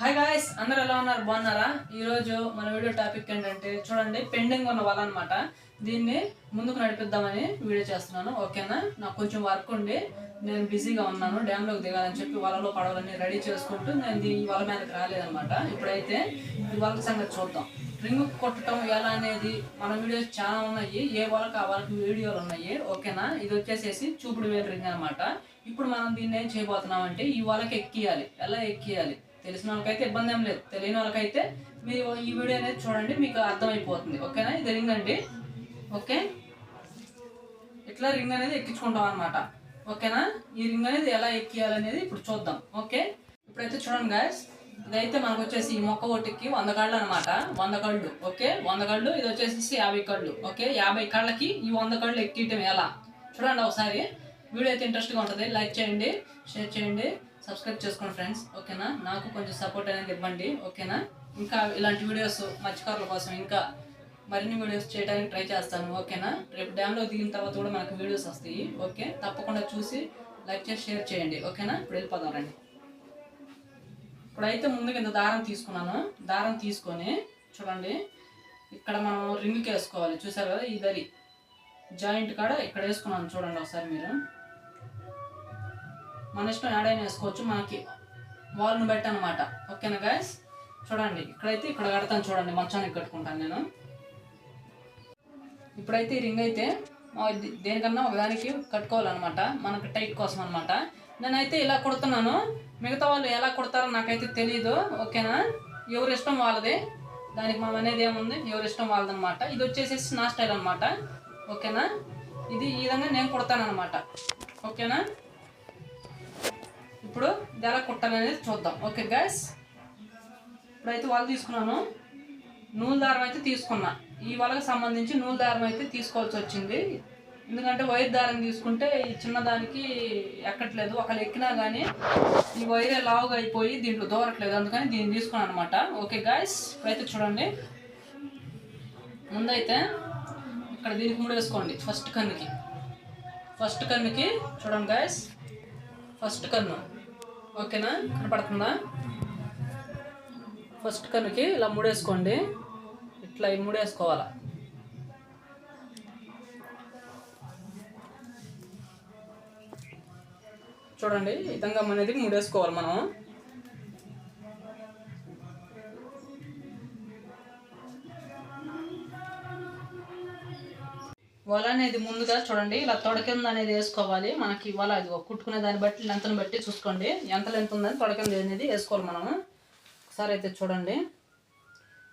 Hi guys, అందరూ ఎలా ఉన్నారు? బాగున్నారా? ఈరోజు మన వీడియో టాపిక్ ఏంటంటే చూడండి, పెండింగ్ ఉన్న వల అనమాట. దీన్ని ముందుకు నడిపిద్దామని వీడియో చేస్తున్నాను. ఓకేనా? నాకు కొంచెం వర్క్ ఉండి నేను బిజీగా ఉన్నాను. డ్యామ్లోకి దిగాలని చెప్పి వలలో పడవలన్నీ రెడీ చేసుకుంటూ నేను ఈ వల మీదకి రాలేదనమాట. ఇప్పుడైతే ఈ వల సంగతి చూద్దాం. రింగ్ కొట్టడం ఎలా అనేది మన వీడియోస్ చాలా ఉన్నాయి. ఏ వలకు ఆ వలకు వీడియోలు ఉన్నాయి. ఓకేనా? ఇది వచ్చేసేసి చూపుడు వేలు రింగ్ అనమాట. ఇప్పుడు మనం దీన్ని ఏం చేయబోతున్నాం అంటే ఈ వలకి ఎక్కియాలి. ఎలా ఎక్కియాలి తెలిసిన వాళ్ళకైతే ఇబ్బంది ఏం లేదు, తెలియని వాళ్ళకైతే మీరు ఈ వీడియో అనేది చూడండి, మీకు అర్థమైపోతుంది. ఓకేనా? ఇది రింగ్ అండి. ఓకే, ఇట్లా రింగ్ అనేది ఎక్కించుకుంటాం అనమాట. ఓకేనా? ఈ రింగ్ అనేది ఎలా ఎక్కియాలనేది ఇప్పుడు చూద్దాం. ఓకే, ఇప్పుడైతే చూడండి గాయస్, ఇదైతే మనకు వచ్చేసి ఈ మొక్క ఒట్టికి 100 కళ్ళు అనమాట. 100 కళ్ళు. ఓకే, 100 కళ్ళు. ఇది వచ్చేసి 50 కళ్ళు. ఓకే, 50 కళ్ళకి ఈ 100 కళ్ళు ఎక్కియటం ఎలా చూడండి ఒకసారి. వీడియో అయితే ఇంట్రెస్ట్గా ఉంటుంది. లైక్ చేయండి, షేర్ చేయండి, సబ్స్క్రైబ్ చేసుకోండి ఫ్రెండ్స్. ఓకేనా? నాకు కొంచెం సపోర్ట్ అనేది ఇవ్వండి. ఓకేనా? ఇంకా ఇలాంటి వీడియోస్ మత్స్యకారుల కోసం ఇంకా మరిన్ని వీడియోస్ చేయడానికి ట్రై చేస్తాను. ఓకేనా? రేపు డ్యామ్లో దిగిన తర్వాత కూడా మనకు వీడియోస్ వస్తాయి. ఓకే, తప్పకుండా చూసి లైక్ చేసి షేర్ చేయండి. ఓకేనా? ఇప్పుడు వెళ్ళిపోదాం రండి. ఇప్పుడైతే ముందుకు ఇంత దారం తీసుకున్నాను. దారం తీసుకొని చూడండి, ఇక్కడ మనం రింగ్కి వేసుకోవాలి. చూసారు కదా, ఈ దరి జాయింట్ కాడ ఇక్కడ వేసుకున్నాను. చూడండి ఒకసారి మీరు. మన ఇష్టం యాడైనా వేసుకోవచ్చు, మనకి వాల్ని బట్టి అనమాట. ఓకేనా గాయస్? చూడండి, ఇక్కడైతే ఇక్కడ కడతాను. చూడండి, మంచానికి కట్టుకుంటాను నేను. ఇప్పుడైతే ఈ రింగ్ అయితే దేనికన్నా ఒకదానికి కట్టుకోవాలన్నమాట, మనకు టైట్ కోసం అనమాట. నేనైతే ఇలా కుడుతున్నాను. మిగతా వాళ్ళు ఎలా కుడతారో నాకైతే తెలియదు. ఓకేనా? ఎవరి ఇష్టం వాళ్ళది, దానికి మనం అనేది ఏముంది, ఎవరి ఇష్టం వాళ్ళదనమాట. ఇది వచ్చేసేసి నా స్టైల్ అనమాట. ఓకేనా? ఇది ఈ విధంగా నేను కుడతాను అనమాట. ఓకేనా? ఇప్పుడు ఇది ఎలా కుట్టాలనేది చూద్దాం. ఓకే గైస్, ఇప్పుడైతే వల తీసుకున్నాను. నూలు దారం అయితే తీసుకున్నా. ఈ వలకు సంబంధించి నూలు దారం అయితే తీసుకోవాల్సి వచ్చింది. ఎందుకంటే వైర్ దారం తీసుకుంటే ఈ చిన్నదానికి ఎక్కట్లేదు. ఒకళ్ళు ఎక్కినా కానీ ఈ వైరే లావుగా అయిపోయి దీంట్లో దూరట్లేదు. అందుకని దీన్ని తీసుకున్నాను అనమాట. ఓకే గైస్, ఇప్పుడైతే చూడండి, ముందైతే ఇక్కడ దీనికి ముడేసుకోండి. ఫస్ట్ కన్నుకి చూడండి గైస్, ఫస్ట్ కన్ను. ఓకేనా? కనపడుతుందా? ఫస్ట్ కన్నుకి ఇలా ముడేసుకోండి. ఇట్లా ముడేసుకోవాలా. చూడండి, ఈ విధంగా అనేది ముడేసుకోవాలి మనం. వల అనేది ముందుగా చూడండి ఇలా తొడకింద అనేది వేసుకోవాలి. మనకి వల అది కుట్టుకునే దాన్ని బట్టి లెంత్ని బట్టి చూసుకోండి, ఎంత లెంత్ ఉందని తొడకింద అనేది వేసుకోవాలి మనము. ఒకసారి అయితే చూడండి,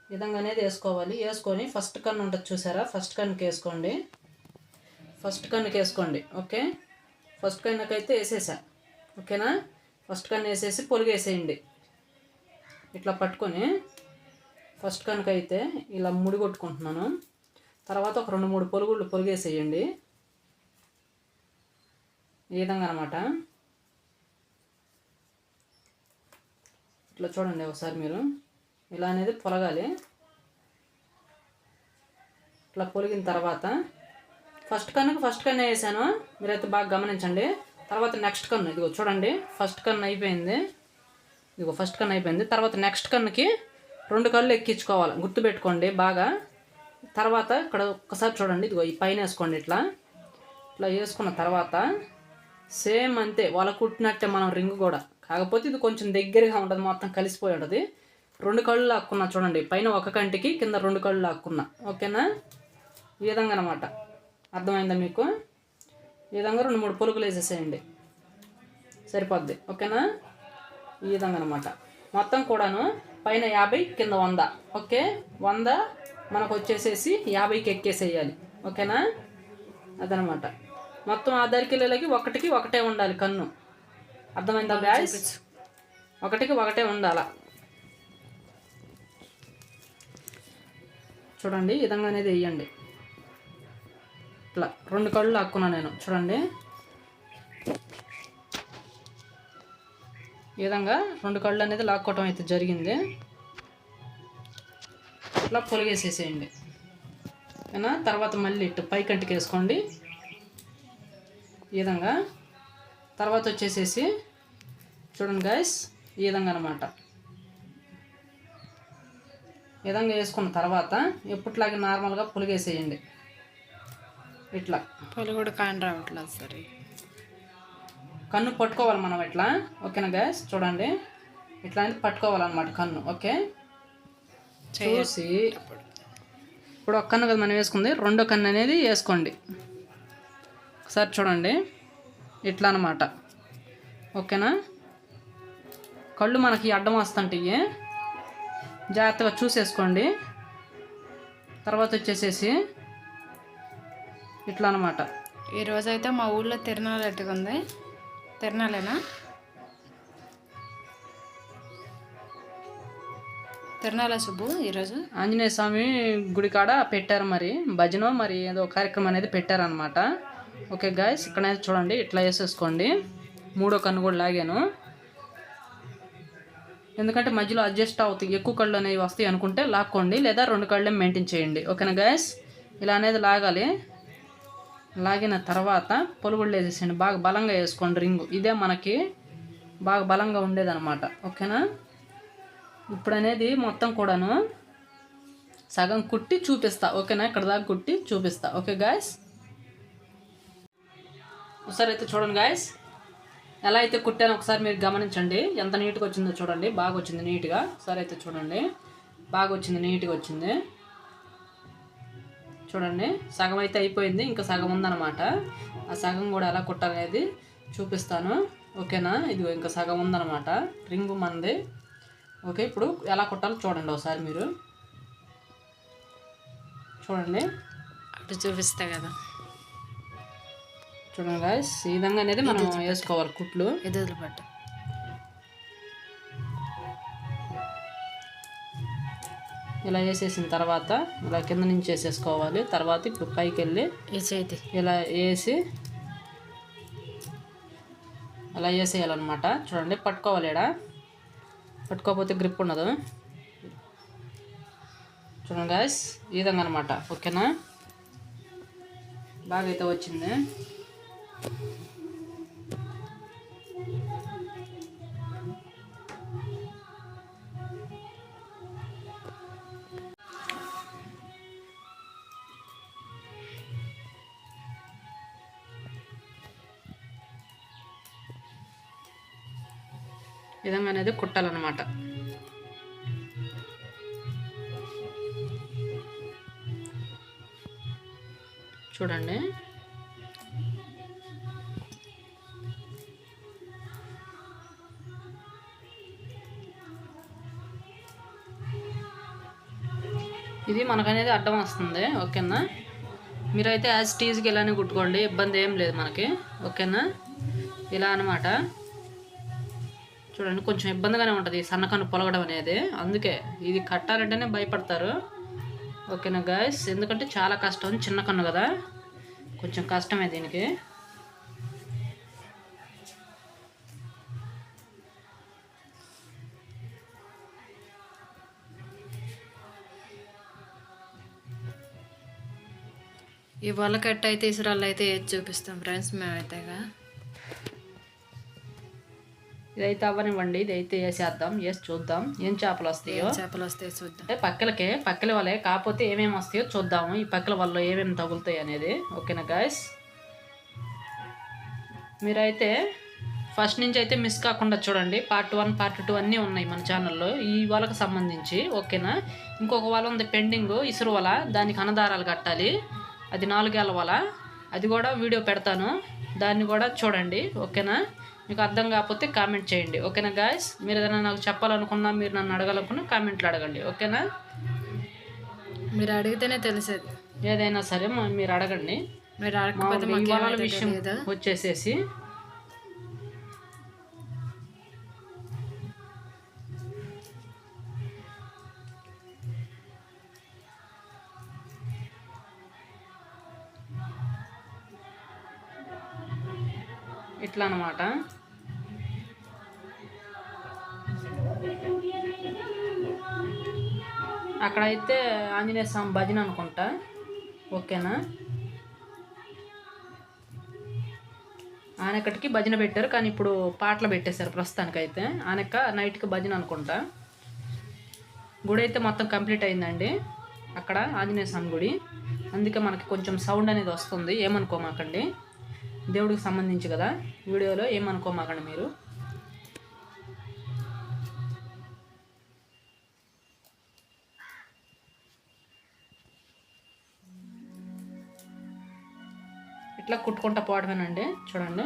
ఈ విధంగా అనేది వేసుకోవాలి. వేసుకొని ఫస్ట్ కన్ను ఉంటుంది చూసారా, ఫస్ట్ కన్నుకి వేసుకోండి. ఓకే, ఫస్ట్ కన్నుకి అయితే వేసేసా. ఓకేనా? ఫస్ట్ కన్ను వేసేసి పొలుగు వేసేయండి. ఇట్లా పట్టుకొని ఫస్ట్ కన్నుకి అయితే ఇలా ముడి కొట్టుకుంటున్నాను. తర్వాత ఒక 2-3 పొలుగేసేయండి. ఈ విధంగా అనమాట. ఇట్లా చూడండి ఒకసారి మీరు, ఇలా అనేది పొలగాలి. ఇట్లా పొలిగిన తర్వాత ఫస్ట్ కన్ను వేసాను, మీరైతే బాగా గమనించండి. తర్వాత నెక్స్ట్ కన్ను, ఇదిగో చూడండి, ఫస్ట్ కన్ను అయిపోయింది. తర్వాత నెక్స్ట్ కన్నుకి 2 కళ్ళు ఎక్కించుకోవాలి, గుర్తుపెట్టుకోండి బాగా. తర్వాత ఇక్కడ ఒక్కసారి చూడండి, ఇదిగో ఈ పైన వేసుకోండి. ఇట్లా వేసుకున్న తర్వాత సేమ్ అంతే వల కుట్టినట్టే మనం రింగ్ కూడా, కాకపోతే ఇది కొంచెం దగ్గరగా ఉంటుంది, మొత్తం కలిసిపోయి ఉంటుంది. 2 కళ్ళు లాక్కున్నా చూడండి, పైన ఒక కంటికి కింద 2 కళ్ళు లాక్కున్నా. ఓకేనా? ఈ విధంగా అనమాట. అర్థమైందా మీకు? ఈ విధంగా 2-3 పొలుగులు వేసేసేయండి, సరిపోద్ది. ఓకేనా? ఈ విధంగా అనమాట. మొత్తం కూడాను పైన 50, కింద 100. ఓకే, 100 మనకు వచ్చేసేసి 50కి ఎక్కేసేయాలి. ఓకేనా? అదనమాట. మొత్తం ఆ దరికిళ్ళకి ఒకటికి ఒకటే ఉండాలి కన్ను. అర్థమైందా గాయ్స్? ఒకటికి ఒకటే ఉండాల. చూడండి, ఈ విధంగా అనేది వేయండి. ఇట్లా 2 కళ్ళు లాక్కున్నా నేను. చూడండి, ఈ విధంగా 2 కళ్ళు అనేది లాక్కోవటం అయితే జరిగింది. ఇట్లా పొలిగేసేసేయండి. ఓకేనా? తర్వాత మళ్ళీ ఇటు పైకంటికి వేసుకోండి ఈ విధంగా. తర్వాత వచ్చేసేసి చూడండి గాయస్, ఈ విధంగా అనమాట. ఈ విధంగా వేసుకున్న తర్వాత ఎప్పటిలాగే నార్మల్గా పులిగేసేయండి. ఇట్లా పులుగుడు కాని రావట్లేదు సరే. కన్ను పట్టుకోవాలి మనం ఇట్లా. ఓకేనా గైస్, చూడండి ఇట్లా అనేది పట్టుకోవాలన్నమాట కన్ను. ఓకే, చూసి ఇప్పుడు ఒక కన్ను కదా మనం వేసుకుంది, రెండో కన్ను అనేది వేసుకోండి. ఒకసారి చూడండి ఇట్లా అన్నమాట. ఓకేనా, కళ్ళు మనకి అడ్డం వస్తుంటాయి, జాగ్రత్తగా చూసేసుకోండి. తర్వాత వచ్చేసేసి ఇట్లా అనమాట. ఈరోజైతే మా ఊళ్ళో తిరణాలు ఎట్టుకుంది. తిరణాలేనా? తిరణాలే సుబ్బు. ఈరోజు ఆంజనేయ స్వామి గుడి కాడ పెట్టారు, మరి భజన మరి ఏదో కార్యక్రమం అనేది పెట్టారనమాట. ఓకే గాయస్, ఇక్కడ చూడండి ఇట్లా వేసేసుకోండి. మూడో కన్ను కూడా లాగాను, ఎందుకంటే మధ్యలో అడ్జస్ట్ అవుతాయి, ఎక్కువ కళ్ళు అనేవి వస్తాయి అనుకుంటే లాక్కోండి, లేదా 2 కళ్ళే మెయింటైన్ చేయండి. ఓకేనా గాయస్, ఇలా అనేది లాగాలి. లాగిన తర్వాత పొలుగుళ్ళు వేసేసేయండి, బాగా బలంగా వేసుకోండి రింగు. ఇదే మనకి బాగా బలంగా ఉండేదన్నమాట. ఓకేనా, ఇప్పుడు అనేది మొత్తం కూడాను సగం కుట్టి చూపిస్తా. ఓకేనా, ఇక్కడ దాకా కుట్టి చూపిస్తా. ఓకే గాయస్, ఒకసారి అయితే చూడండి గాయస్, ఎలా అయితే కుట్టానో ఒకసారి మీరు గమనించండి. ఎంత నీట్గా వచ్చిందో చూడండి, బాగా వచ్చింది నీట్గా. ఒకసారి అయితే చూడండి, బాగా వచ్చింది, నీట్గా వచ్చింది. చూడండి సగం అయితే అయిపోయింది, ఇంకా సగం ఉందన్నమాట. ఆ సగం కూడా ఎలా కుట్టాలనేది చూపిస్తాను. ఓకేనా, ఇది ఇంకా సగం ఉందన్నమాట రింగు మనది. ఓకే, ఇప్పుడు ఎలా కుట్టాలో చూడండి ఒకసారి మీరు చూడండి. అటు చూపిస్తా కదా, చూడండి గాయస్, ఈ విధంగా అనేది మనం వేసుకోవాలి కుట్లు. ఎదురు పట్టు ఇలా వేసేసిన తర్వాత ఇలా కింద నుంచి వేసేసుకోవాలి. తర్వాత ఇప్పుడు పైకి వెళ్ళి ఇలా వేసి అలా వేసేయాలన్నమాట. చూడండి పట్టుకోవాలి, ఇక్కడ పట్టుకోకపోతే గ్రిప్ ఉండదు. చూడండి గాయస్, ఈ విధంగా అనమాట. ఓకేనా, బాగా అయితే వచ్చింది. విధంగా అనేది కుట్టాలన్నమాట. చూడండి ఇది మనకనేది అడ్డం వస్తుంది. ఓకేనా, మీరైతే యాజ్ టీజ్కి ఇలానే కుట్టుకోండి, ఇబ్బంది ఏం లేదు మనకి. ఓకేనా, ఇలా అనమాట. చూడండి కొంచెం ఇబ్బందిగానే ఉంటుంది సన్నకన్ను పొలగడం అనేది, అందుకే ఇది కట్టాలంటేనే భయపడతారు. ఓకేనా గాయస్, ఎందుకంటే చాలా కష్టం, చిన్న కన్ను కదా, కొంచెం కష్టమే దీనికి. ఈ వలకట్ట అయితే ఇసురాళ్ళు అయితే ఏది చూపిస్తాం ఫ్రెండ్స్ మేమైతేగా. ఇదైతే అవ్వనివ్వండి, ఇదైతే వేసేద్దాం, వేసి చూద్దాం ఏం చేపలు వస్తాయో. చూద్దాం, అంటే పక్కల వల్లే, కాకపోతే ఏమేమి వస్తాయో చూద్దాము, ఈ పక్కల వల్ల ఏమేమి తగులుతాయి అనేది. ఓకేనా గాయస్, మీరైతే ఫస్ట్ నుంచి అయితే మిస్ కాకుండా చూడండి. పార్ట్ 1 పార్ట్ 2 అన్నీ ఉన్నాయి మన ఛానల్లో ఈ వలకు సంబంధించి. ఓకేనా, ఇంకొక వల ఉంది పెండింగ్, ఇసురు వల, దానికి అన్నదారాలు కట్టాలి, అది 4 ఏళ్ళ వల, అది కూడా వీడియో పెడతాను, దాన్ని కూడా చూడండి. ఓకేనా, మీకు అర్థం కాకపోతే కామెంట్ చేయండి. ఓకేనా గాయస్, మీరు ఏదైనా నాకు చెప్పాలనుకున్నా, మీరు నన్ను అడగాలనుకున్నా కామెంట్లు అడగండి. ఓకేనా, మీరు అడిగితేనే తెలిసేది, ఏదైనా సరే మీరు అడగండి. మీరు అడగకపోతే ఈ వలల విషయం వచ్చేసేసి ఇట్లా అన్నమాట. అక్కడైతే ఆంజనేయ స్వామి భజన అనుకుంటా. ఓకేనా, ఆనకటికి భజన పెట్టారు, కానీ ఇప్పుడు పాటలు పెట్టేశారు ప్రస్తుతానికైతే. ఆనక నైట్కి భజన అనుకుంటా. గుడి అయితే మొత్తం కంప్లీట్ అయిందండి. అక్కడ ఆంజనేయ స్వామి గుడి, అందుకే మనకి కొంచెం సౌండ్ అనేది వస్తుంది, ఏమనుకోమాకండి. దేవుడికి సంబంధించి కదా వీడియోలో, ఏమనుకోమాకండి మీరు. ఇట్లా కుట్టుకుంటా పోవడమేనండి. చూడండి,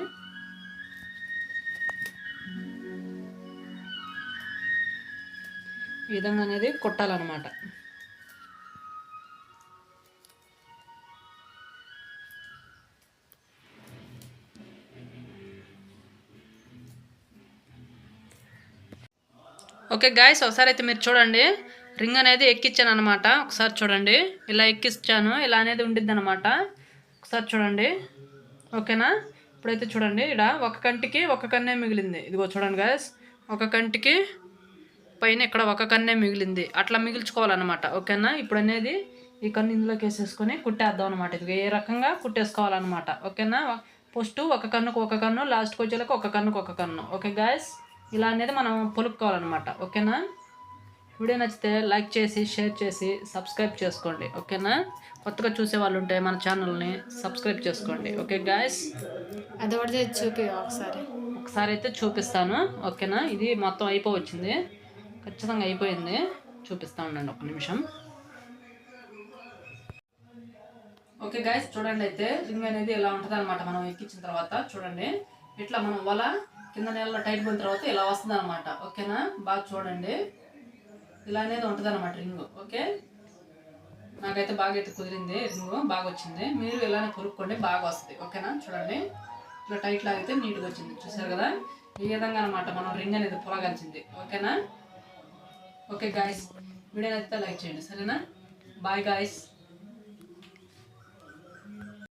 ఈ విధంగా అనేది కుట్టాలన్నమాట. ఓకే గాయస్, ఒకసారి అయితే మీరు చూడండి, రింగ్ అనేది ఎక్కించాను అనమాట. ఒకసారి చూడండి, ఇలా ఎక్కించాను, ఇలా అనేది ఉండిద్ది అనమాట. ఒకసారి చూడండి, ఓకేనా. ఇప్పుడైతే చూడండి, ఇక్కడ ఒక కంటికి ఒక కన్నే మిగిలింది. ఇదిగో చూడండి గాయస్, ఒక కంటికి పైన ఇక్కడ ఒక కన్నే మిగిలింది. అట్లా మిగిల్చుకోవాలన్నమాట, ఓకేనా. ఇప్పుడు అనేది ఈ కన్ను ఇందులోకి వేసేసుకొని కుట్టేద్దాం అనమాట. ఇది ఏ రకంగా కుట్టేసుకోవాలన్నమాట, ఓకేనా. ఫస్ట్ ఒక కన్నుకు ఒక కన్ను, లాస్ట్కి వచ్చేలాక ఒక కన్నుకు ఒక కన్ను. ఓకే గాయస్, ఇలా అనేది మనం పొలుపుకోవాలన్నమాట, ఓకేనా. వీడియో నచ్చితే లైక్ చేసి, షేర్ చేసి, సబ్స్క్రైబ్ చేసుకోండి, ఓకేనా. కొత్తగా చూసే వాళ్ళు ఉంటే మన ఛానల్ని సబ్స్క్రైబ్ చేసుకోండి. ఓకే గాయస్, అది ఒకటి చూపి ఒకసారి అయితే చూపిస్తాను, ఓకేనా. ఇది మొత్తం అయిపోవచ్చింది, ఖచ్చితంగా అయిపోయింది. చూపిస్తా ఉండండి ఒక నిమిషం. ఓకే గాయస్, చూడండి, అయితే రింగ్ అనేది ఇలా ఉంటుంది అనమాట. మనం ఎక్కించిన తర్వాత చూడండి, ఇట్లా మనం వల కింద నెలలో టైట్ పోయిన తర్వాత ఇలా వస్తుంది అనమాట, ఓకేనా. బాగా చూడండి, ఇలా అనేది ఉంటుంది అనమాట రింగు. ఓకే, నాకైతే బాగా అయితే కుదిరింది, రింగు బాగా వచ్చింది. మీరు ఇలానే పొలుక్కోండి, బాగా వస్తుంది, ఓకేనా. చూడండి, ఇట్లా టైట్ లాగితే నీట్గా వచ్చింది, చూసారు కదా. ఈ విధంగా అనమాట మనం రింగ్ అనేది పొలగలిచింది, ఓకేనా. ఓకే గాయస్, వీడియో అయితే లైక్ చేయండి, సరేనా. Bye guys.